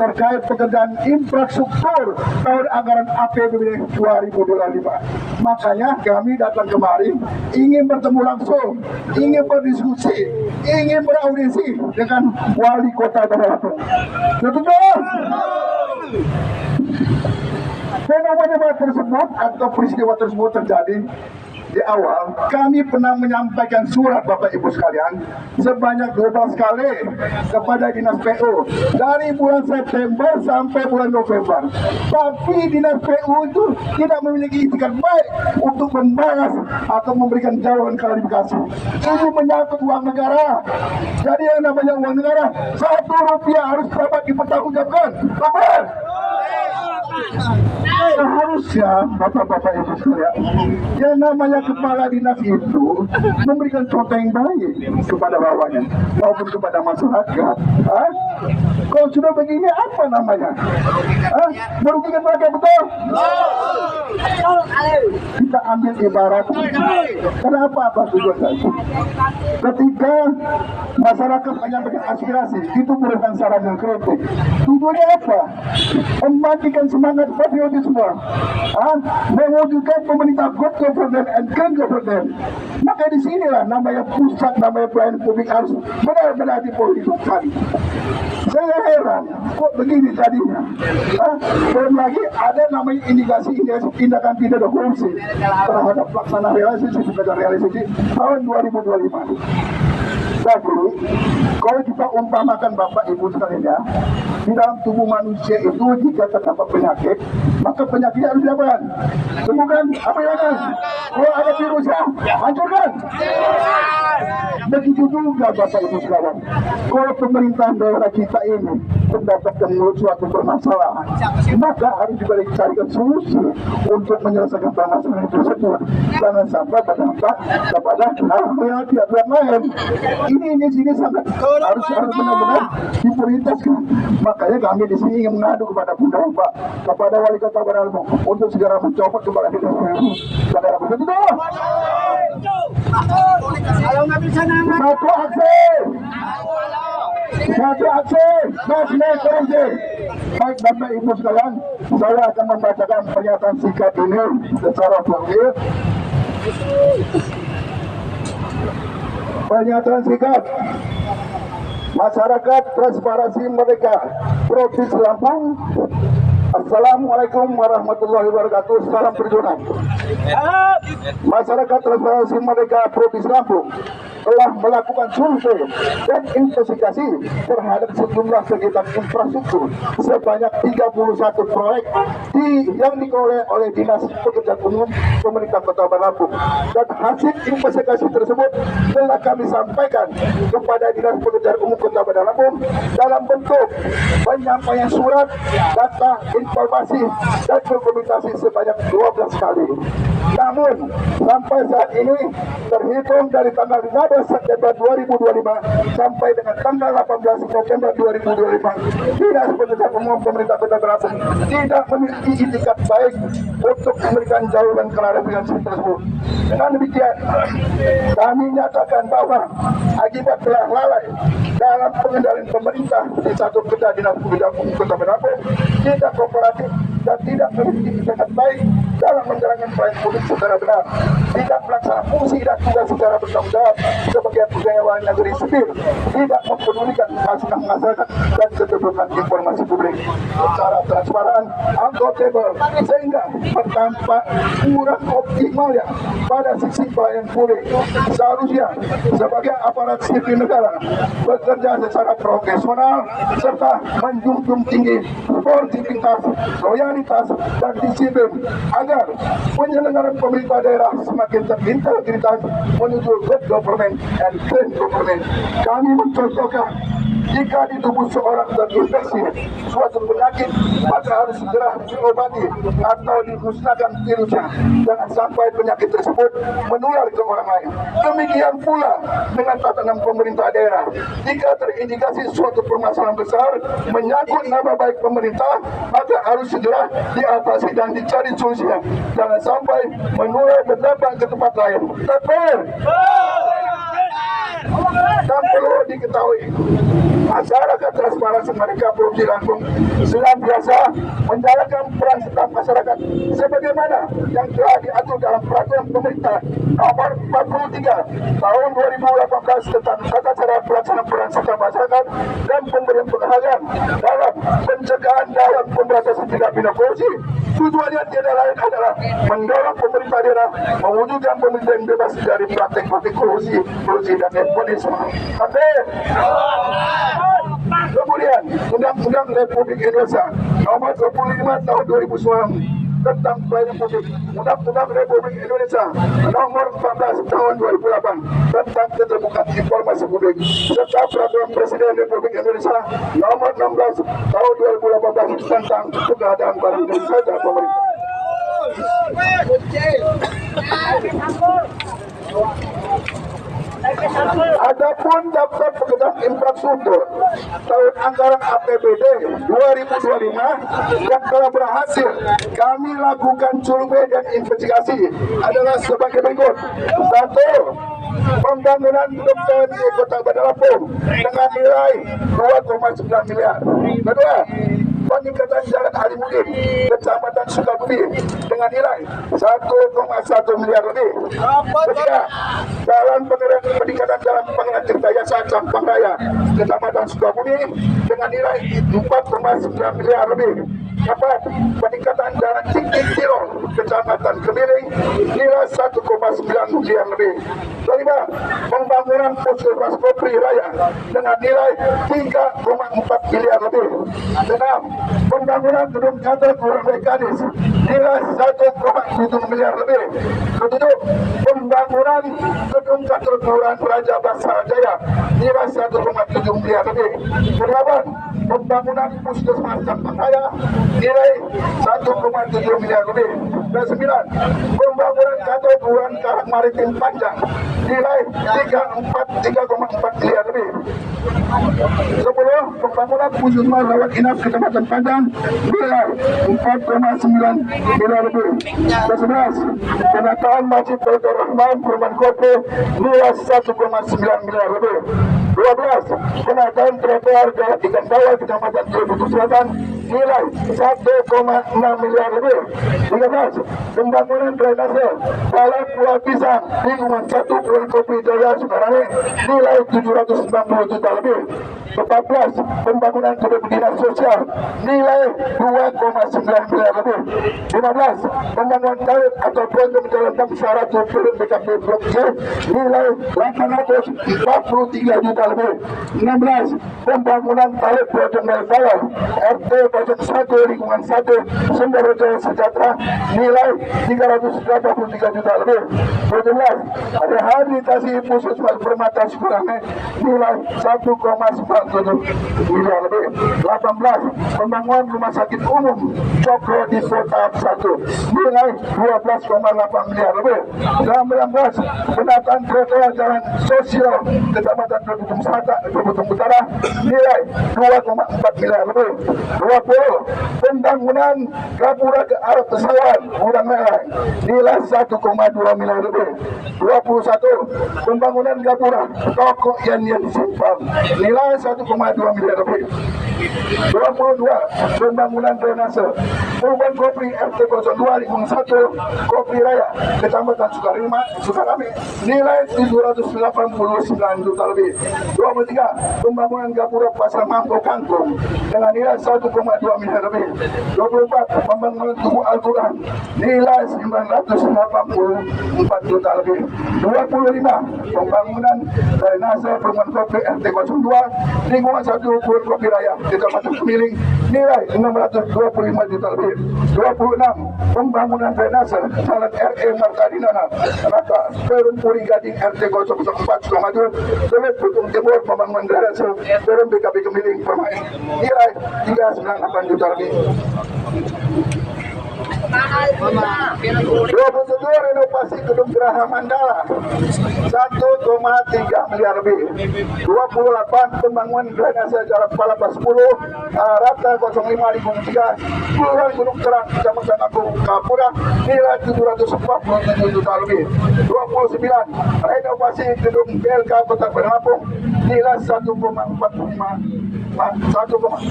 terkait pekerjaan infrastruktur tahun anggaran APBD 2025. Makanya kami datang kemari ingin bertemu langsung, ingin berdiskusi, ingin beraudisi dengan wali kota Bandar Lampung. Betul? Fenomena tersebut atau peristiwa tersebut terjadi di awal, kami pernah menyampaikan surat Bapak Ibu sekalian sebanyak 12 kali kepada Dinas PU dari bulan September sampai bulan November. Tapi Dinas PU itu tidak memiliki itikat baik untuk membalas atau memberikan jawaban klarifikasi. Ini menyangkut uang negara. Jadi yang namanya uang negara, 1 rupiah harus dapat dipertanggungjawabkan. Bapak! Seharusnya Bapak-Bapak Ibu sekalian, yang namanya kepala dinas itu memberikan contoh yang baik kepada bawahnya maupun kepada masyarakat. Kalau sudah begini apa namanya? Merugikan rakyat, betul? Kita ambil ibarat. Kenapa Pak tujuan saya? Ketika masyarakat menyampaikan aspirasi, itu merupakan saran dan kritik. Tujuannya apa? Membangkitkan semangat patriotisme, mewujudkan pemerintah good governance and clean governance. Maka disinilah namanya pusat, namanya pelayanan publik harus benar-benar dipolitiskan. Saya heran, kok begini jadinya? Belum lagi ada namanya indikasi tindakan pidana korupsi terhadap pelaksanaan realisasi tahun 2025. Jadi, kalau kita umpamakan Bapak Ibu sekalian ya, di dalam tubuh manusia itu jika terdapat penyakit, maka penyakitnya harus dilakukan. Sembuhkan, apa yang akan? Kalau ada virus ya, hancurkan. Begitu juga Bapak Ibu sekalian. Kalau pemerintahan daerah kita ini mendapatkan suatu permasalahan, maka harus juga dicarikan solusi untuk menyelesaikan permasalahan tersebut. Jangan sampai berdampak kepada hal-hal yang tidak lain. Ini sini sangat harus benar-benar diprioritaskan. Makanya kami di sini ingin mengadu kepada Bunda Pak, kepada Wali Kota Bandar Lampung untuk segera mencopot kepala dinas Bandar Lampung. Betul? Satu aksi, nasional korupsi. Baik Bapak Ibu sekalian, saya akan membacakan pernyataan sikap ini secara formal. Pernyataan sikap Masyarakat Transparansi Merdeka Provinsi Lampung. Assalamualaikum warahmatullahi wabarakatuh. Salam perjuangan. Masyarakat Transparansi Merdeka Provinsi Lampung telah melakukan survei dan investigasi terhadap sejumlah kegiatan infrastruktur sebanyak 31 proyek yang dikelola oleh Dinas Pekerjaan Umum Pemerintah Kota Bandar Lampung. Dan hasil investigasi tersebut telah kami sampaikan kepada Dinas Pekerjaan Umum Kota Bandar Lampung dalam bentuk penyampaian surat, data, informasi, dan dokumentasi sebanyak 12 kali. Namun sampai saat ini terhitung dari tanggal 15 September 2025 sampai dengan tanggal 18 November 2025, Dinas Pekerjaan Umum Pemerintah Kota Bandar Lampung tidak memiliki itikat baik untuk memberikan jawaban klarifikasi tersebut. Dengan demikian, kami nyatakan bahwa akibat telah lalai dalam pengendalian pemerintah di satu kerja Dinas Pekerjaan Umum Kota Bandar Lampung, tidak kooperatif dan tidak memiliki itikat baik dalam menjalankan pelayanan publik secara benar, tidak melaksanakan fungsi dan tugas secara bertanggung jawab sebagai pegawai negeri sipil, tidak mempedulikan masukan masyarakat dan keterbukaan informasi publik secara transparan, akuntabel, sehingga berdampak kurang optimalnya pada sisi pelayanan publik. Seharusnya sebagai aparat sipil negara bekerja secara profesional serta menjunjung tinggi sportivitas, loyalitas, dan disiplin agar penyelenggaraan pemerintah daerah semakin terintegritas menuju good government and clean government. Kami mencontohkan, jika di tubuh seorang terinfeksi suatu penyakit, maka harus segera diobati atau dimusnahkan virusnya. Jangan sampai penyakit tersebut menular ke orang lain. Demikian pula dengan tatanan pemerintah daerah. Jika terindikasi suatu permasalahan besar menyangkut nama baik pemerintah, maka harus segera diatasi dan dicari solusinya. Jangan sampai menular berdampak ke tempat lain. Dan perlu diketahui, masyarakat transparansi mereka Provinsi Lampung senantiasa menjalankan peran serta masyarakat sebagaimana yang telah diatur dalam peraturan pemerintah nomor 43 tahun 2018 tentang tata cara pelaksanaan peran serta masyarakat dan pemberian penghargaan dalam pencegahan dalam pemberantasan tindak pidana korupsi. Tujuannya tidak lain adalah mendorong pemerintah daerah mewujudkan pemerintahan bebas dari praktek-praktek korupsi dan nepotisme. Kemudian Undang-Undang Republik Indonesia Nomor 25 Tahun 2009 tentang pelayanan publik, Undang-Undang Republik Indonesia Nomor 14 Tahun 2008 tentang keterbukaan informasi publik, serta Peraturan Presiden Republik Indonesia Nomor 16 Tahun 2018 tentang pengadaan barang dan jasa pemerintah. Adapun daftar pekerjaan infrastruktur tahun anggaran APBD 2025 yang telah berhasil kami lakukan survei dan investigasi adalah sebagai berikut. 1. Pembangunan gedung TNI Kota Bandar Lampung dengan nilai 2,9 miliar. Kedua, peningkatan jalan Harimudin Kecamatan Sukabumi dengan nilai 1,1 miliar lebih. Ketiga, peningkatan jalan Pangeran Tirtayasa Campang Raya Kecamatan Sukabumi dengan nilai 4,9 miliar lebih. 4. Peningkatan jalan Cingking Tirol Kecamatan Kemiring nilai 1,9 miliar lebih. 5. Pembangunan Puskesmas Kopri Raya dengan nilai 3,4 miliar lebih. 6. Pembangunan gedung kantor kelurahan Mekanis nilai 1,7 miliar lebih. 7. Pembangunan gedung kantor kelurahan Raja Basara Jaya nilai 1,7 miliar lebih. 8. Pembangunan Puskesmas Campang Raya nilai 1,7 miliar lebih. Dan 9. Pembangunan kantor kelurahan Karang Maritim Panjang nilai 3,4 miliar lebih. 10. Pembangunan Puskesmas Rawat Inap Kecamatan Panjang nilai 4,9 miliar lebih. 11. Penataan Masjid Baitur Rahman Perumahan Kopi nilai 1,9 miliar lebih. 12. Penataan trotoar Jalan Ikan Bawah Kecamatan Cilebutu Selatan nilai 1,6 miliar lebih. 13. Pembangunan drainase Balai Pulau Pisang lingkungan 1 Pulau Kopi Jaya Sukarame nilai 790 juta lebih. 14. Pembangunan gedung dinas sosial nilai 2,9 miliar lebih. 15. Pembangunan tarif atau program menjalankan syarat turun BKP Blok C nilai 843 juta lebih. 16. Pembangunan tarif program bawah RT 01 lingkungan 1 Sumber Jaya Sejahtera nilai 383 juta lebih. 17. Rehabilitasi Puskesmas Permata Sukarame nilai 1,97 miliar lebih. 18. Pembangunan rumah sakit umum Cokro di tahap 1 nilai 12,8 miliar lebih. 19. Penataan trotoar jalan sosial Kecamatan Kebutung Utara nilai 2,4 miliar lebih. 20. Pembangunan Gapura ke arah pesawat Udang Merah nilai 1,2 miliar lebih. 21. Pembangunan Gapura Toko Yan Simpang nilai 1,2 miliar lebih. 22. Pembangunan drainase Perumahan Kopri RT 02 lingkungan 1 Kopri Raya Kecamatan Sukarame nilai 789 juta lebih. 23. Pembangunan Gapura Pasar Mampo Kangkung dengan nilai 1,2 miliar lebih. 24. Pembangunan Tugu Al-Quran nilai 984 juta lebih. 25. Pembangunan drainase Perumahan Kopri RT 02 lingkungan 1 Pulau Kopi Raya Kecamatan Kemiling nilai 625 juta lebih. 26. Pembangunan drainase Jalan RE Martadinana Raka Perum Puri Gading RT 004 Sukamaju Selit Putung Timur pembangunan drainase Perum BKP Kemiling Permai nilai 398 juta lebih. 27. Renovasi gedung Geraha Mandala 1,3 miliar lebih. 28. Pembangunan drainase Jalan Palapa 10 Rata 05 lingkungan 3 Kelurahan Gunung Terang Kecamatan Agung Kapura nilai 747 juta lebih. 29. Renovasi gedung BLK Kota Bandar Lampung senilai 1,45